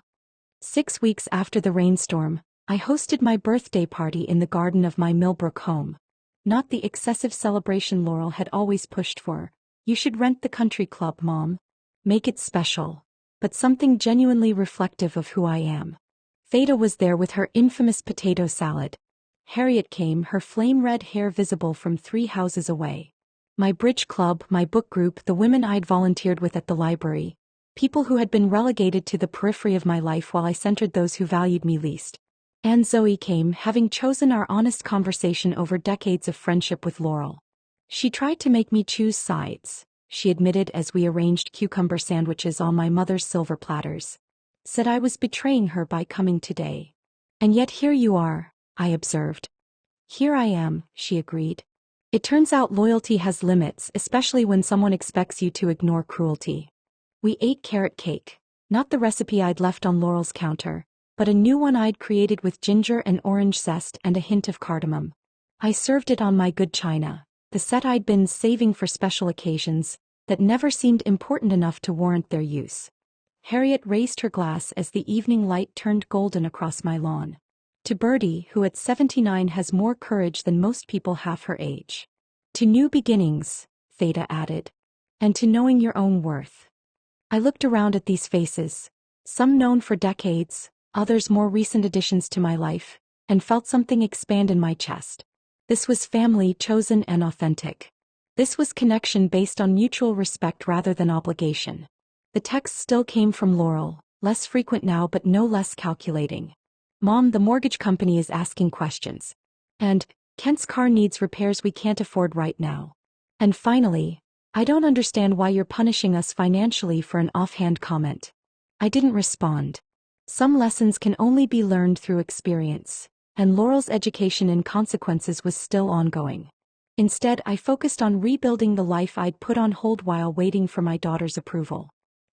6 weeks after the rainstorm, I hosted my birthday party in the garden of my Millbrook home. Not the excessive celebration Laurel had always pushed for. You should rent the country club, Mom. Make it special. But something genuinely reflective of who I am. Theta was there with her infamous potato salad. Harriet came, her flame-red hair visible from 3 houses away. My bridge club, my book group, the women I'd volunteered with at the library. People who had been relegated to the periphery of my life while I centered those who valued me least. And Zoe came, having chosen our honest conversation over decades of friendship with Laurel. She tried to make me choose sides, she admitted as we arranged cucumber sandwiches on my mother's silver platters. Said I was betraying her by coming today. And yet here you are, I observed. Here I am, she agreed. It turns out loyalty has limits, especially when someone expects you to ignore cruelty. We ate carrot cake, not the recipe I'd left on Laurel's counter, but a new one I'd created with ginger and orange zest and a hint of cardamom. I served it on my good china, the set I'd been saving for special occasions, that never seemed important enough to warrant their use. Harriet raised her glass as the evening light turned golden across my lawn. To Bertie, who at 79 has more courage than most people half her age. To new beginnings, Theta added. And to knowing your own worth. I looked around at these faces, some known for decades, others more recent additions to my life, and felt something expand in my chest. This was family chosen and authentic. This was connection based on mutual respect rather than obligation. The text still came from Laurel, less frequent now but no less calculating. Mom, the mortgage company is asking questions. And, Kent's car needs repairs we can't afford right now. And finally, I don't understand why you're punishing us financially for an offhand comment. I didn't respond. Some lessons can only be learned through experience, and Laurel's education in consequences was still ongoing. Instead, I focused on rebuilding the life I'd put on hold while waiting for my daughter's approval.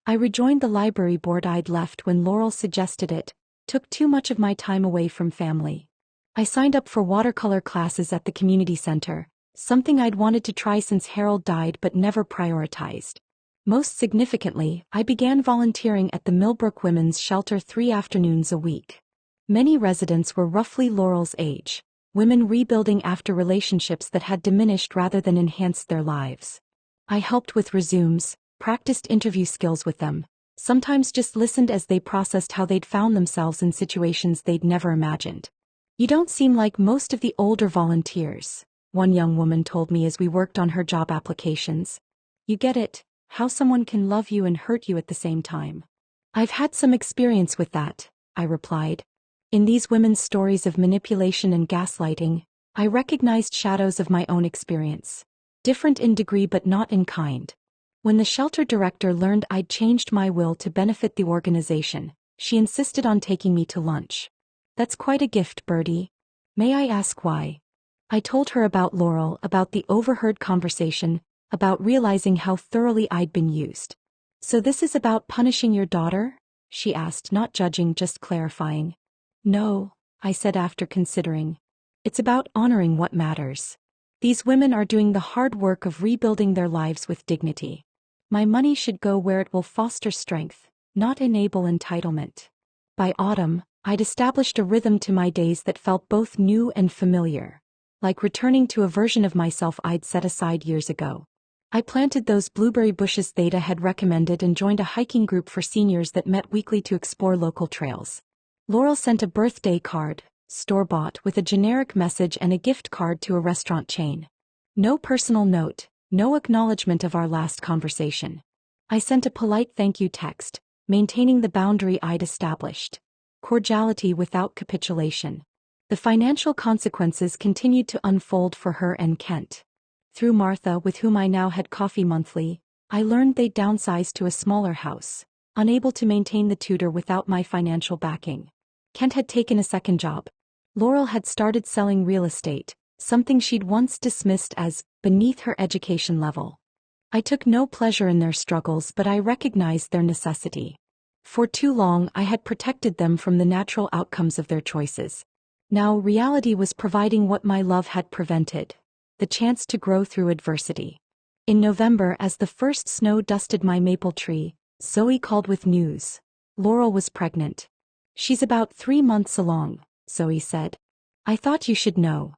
I rejoined the library board I'd left when Laurel suggested it, took too much of my time away from family. I signed up for watercolor classes at the community center, something I'd wanted to try since Harold died but never prioritized. Most significantly, I began volunteering at the Millbrook Women's Shelter 3 afternoons a week. Many residents were roughly Laurel's age, women rebuilding after relationships that had diminished rather than enhanced their lives. I helped with resumes, practiced interview skills with them, sometimes just listened as they processed how they'd found themselves in situations they'd never imagined. You don't seem like most of the older volunteers, one young woman told me as we worked on her job applications. You get it, how someone can love you and hurt you at the same time. I've had some experience with that, I replied. In these women's stories of manipulation and gaslighting, I recognized shadows of my own experience. Different in degree but not in kind. When the shelter director learned I'd changed my will to benefit the organization, she insisted on taking me to lunch. That's quite a gift, Bertie. May I ask why? I told her about Laurel, about the overheard conversation, about realizing how thoroughly I'd been used. So this is about punishing your daughter? She asked, not judging, just clarifying. No, I said after considering. It's about honoring what matters. These women are doing the hard work of rebuilding their lives with dignity. My money should go where it will foster strength, not enable entitlement. By autumn, I'd established a rhythm to my days that felt both new and familiar, like returning to a version of myself I'd set aside years ago. I planted those blueberry bushes Theta had recommended and joined a hiking group for seniors that met weekly to explore local trails. Laurel sent a birthday card, store-bought, with a generic message and a gift card to a restaurant chain. No personal note, no acknowledgement of our last conversation. I sent a polite thank you text, maintaining the boundary I'd established. Cordiality without capitulation. The financial consequences continued to unfold for her and Kent. Through Martha, with whom I now had coffee monthly, I learned they'd downsized to a smaller house, unable to maintain the tutor without my financial backing. Kent had taken a second job. Laurel had started selling real estate, something she'd once dismissed as beneath her education level. I took no pleasure in their struggles, but I recognized their necessity. For too long I had protected them from the natural outcomes of their choices. Now reality was providing what my love had prevented, the chance to grow through adversity. In November, as the first snow dusted my maple tree, Zoe called with news. Laurel was pregnant. She's about 3 months along, Zoe said. I thought you should know.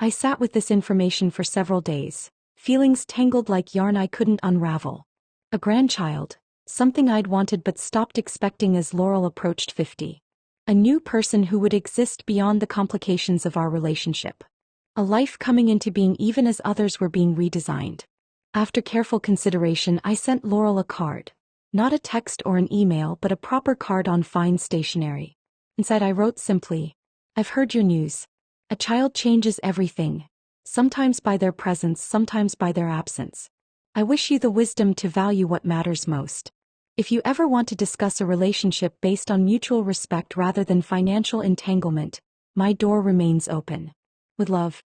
I sat with this information for several days, feelings tangled like yarn I couldn't unravel. A grandchild, something I'd wanted but stopped expecting as Laurel approached 50. A new person who would exist beyond the complications of our relationship. A life coming into being even as others were being redesigned. After careful consideration, I sent Laurel a card. Not a text or an email, but a proper card on fine stationery. Inside I wrote simply, I've heard your news. A child changes everything. Sometimes by their presence, sometimes by their absence. I wish you the wisdom to value what matters most. If you ever want to discuss a relationship based on mutual respect rather than financial entanglement, my door remains open. With love.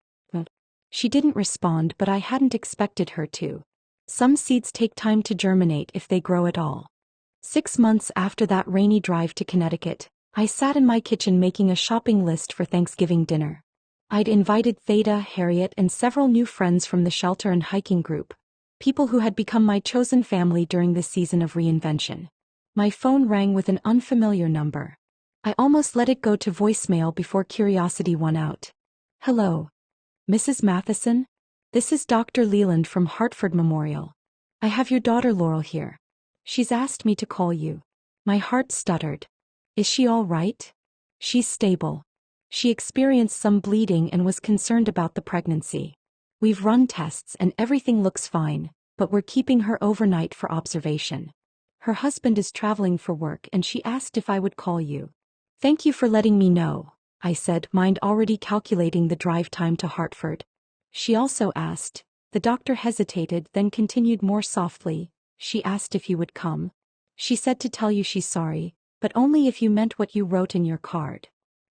She didn't respond, but I hadn't expected her to. Some seeds take time to germinate if they grow at all. 6 months after that rainy drive to Connecticut, I sat in my kitchen making a shopping list for Thanksgiving dinner. I'd invited Theta, Harriet, and several new friends from the shelter and hiking group, people who had become my chosen family during this season of reinvention. My phone rang with an unfamiliar number. I almost let it go to voicemail before curiosity won out. Hello. Mrs. Matheson? This is Dr. Leland from Hartford Memorial. I have your daughter Laurel here. She's asked me to call you. My heart stuttered. Is she all right? She's stable. She experienced some bleeding and was concerned about the pregnancy. We've run tests and everything looks fine, but we're keeping her overnight for observation. Her husband is traveling for work and she asked if I would call you. Thank you for letting me know, I said, mind already calculating the drive time to Hartford. She also asked. The doctor hesitated, then continued more softly. She asked if you would come. She said to tell you she's sorry, but only if you meant what you wrote in your card.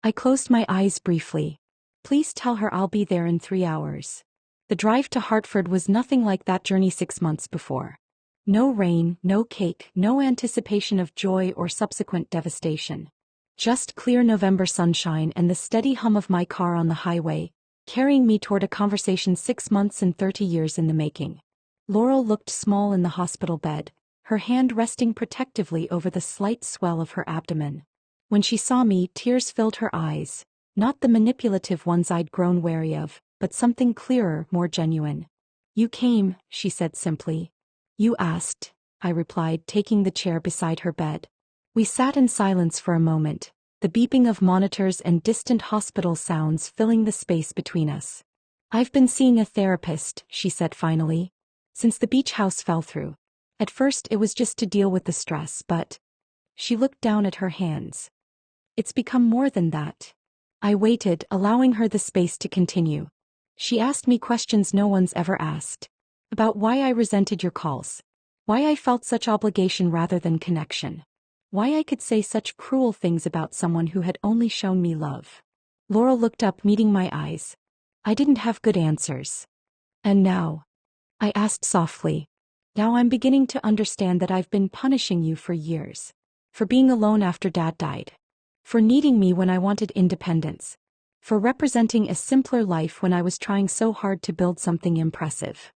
I closed my eyes briefly. Please tell her I'll be there in 3 hours. The drive to Hartford was nothing like that journey 6 months before. No rain, no cake, no anticipation of joy or subsequent devastation. Just clear November sunshine and the steady hum of my car on the highway, carrying me toward a conversation 6 months and 30 years in the making. Laurel looked small in the hospital bed, her hand resting protectively over the slight swell of her abdomen. When she saw me, tears filled her eyes, not the manipulative ones I'd grown wary of, but something clearer, more genuine. You came, she said simply. You asked, I replied, taking the chair beside her bed. We sat in silence for a moment, the beeping of monitors and distant hospital sounds filling the space between us. I've been seeing a therapist, she said finally, since the beach house fell through. At first it was just to deal with the stress, but... She looked down at her hands. It's become more than that. I waited, allowing her the space to continue. She asked me questions no one's ever asked. About why I resented your calls. Why I felt such obligation rather than connection. Why I could say such cruel things about someone who had only shown me love. Laurel looked up, meeting my eyes. I didn't have good answers. And now? I asked softly. Now I'm beginning to understand that I've been punishing you for years. For being alone after Dad died. For needing me when I wanted independence. For representing a simpler life when I was trying so hard to build something impressive.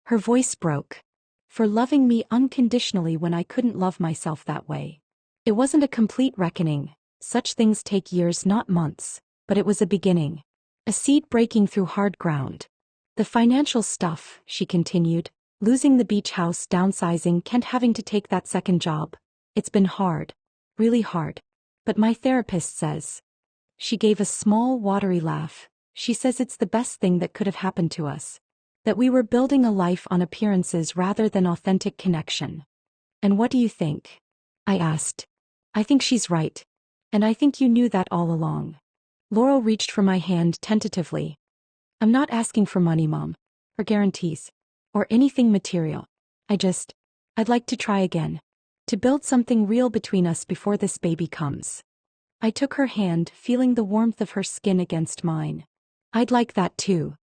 Her voice broke. For loving me unconditionally when I couldn't love myself that way. It wasn't a complete reckoning. Such things take years, not months. But it was a beginning. A seed breaking through hard ground. The financial stuff, she continued. Losing the beach house, downsizing, Kent having to take that second job. It's been hard. Really hard. But my therapist says. She gave a small, watery laugh. She says it's the best thing that could have happened to us. That we were building a life on appearances rather than authentic connection. And what do you think? I asked. I think she's right. And I think you knew that all along. Laurel reached for my hand tentatively. I'm not asking for money, Mom. Or guarantees. Or anything material. I'd like to try again. To build something real between us before this baby comes. I took her hand, feeling the warmth of her skin against mine. I'd like that too.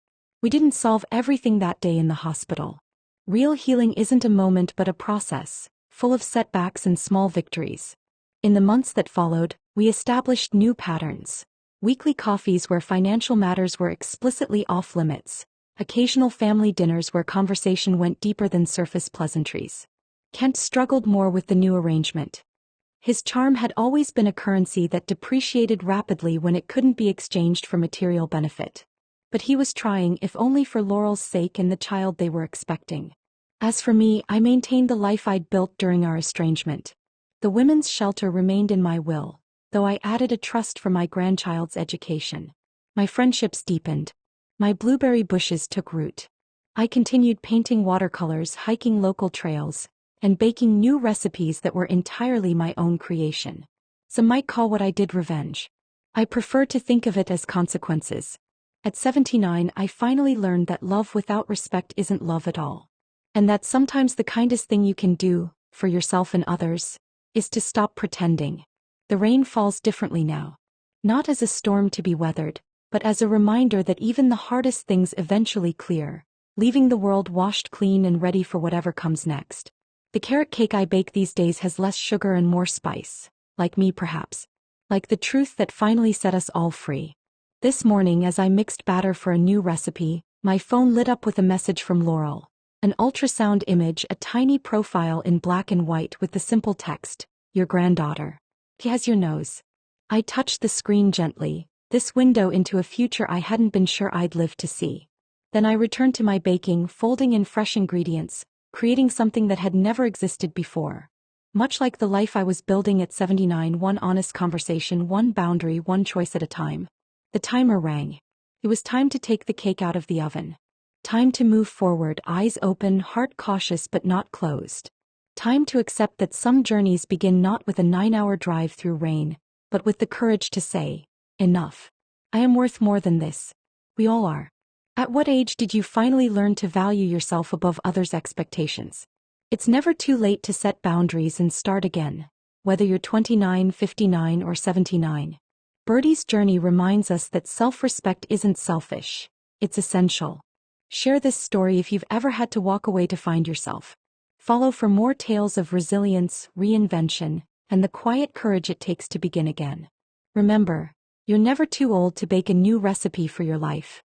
We didn't solve everything that day in the hospital. Real healing isn't a moment but a process, full of setbacks and small victories. In the months that followed, we established new patterns. Weekly coffees where financial matters were explicitly off limits. Occasional family dinners where conversation went deeper than surface pleasantries. Kent struggled more with the new arrangement. His charm had always been a currency that depreciated rapidly when it couldn't be exchanged for material benefit. But he was trying, if only for Laurel's sake and the child they were expecting. As for me, I maintained the life I'd built during our estrangement. The women's shelter remained in my will, though I added a trust for my grandchild's education. My friendships deepened. My blueberry bushes took root. I continued painting watercolors, hiking local trails, and baking new recipes that were entirely my own creation. Some might call what I did revenge. I prefer to think of it as consequences. At 79, I finally learned that love without respect isn't love at all. And that sometimes the kindest thing you can do, for yourself and others, is to stop pretending. The rain falls differently now. Not as a storm to be weathered, but as a reminder that even the hardest things eventually clear, leaving the world washed clean and ready for whatever comes next. The carrot cake I bake these days has less sugar and more spice. Like me perhaps. Like the truth that finally set us all free. This morning as I mixed batter for a new recipe, my phone lit up with a message from Laurel. An ultrasound image, a tiny profile in black and white with the simple text, "Your granddaughter. He has your nose." I touched the screen gently, this window into a future I hadn't been sure I'd live to see. Then I returned to my baking, folding in fresh ingredients, creating something that had never existed before. Much like the life I was building at 79, one honest conversation, one boundary, one choice at a time. The timer rang. It was time to take the cake out of the oven. Time to move forward, eyes open, heart cautious but not closed. Time to accept that some journeys begin not with a 9-hour drive through rain, but with the courage to say, enough. I am worth more than this. We all are. At what age did you finally learn to value yourself above others' expectations? It's never too late to set boundaries and start again, whether you're 29, 59, or 79. Birdie's journey reminds us that self-respect isn't selfish. It's essential. Share this story if you've ever had to walk away to find yourself. Follow for more tales of resilience, reinvention, and the quiet courage it takes to begin again. Remember, you're never too old to bake a new recipe for your life.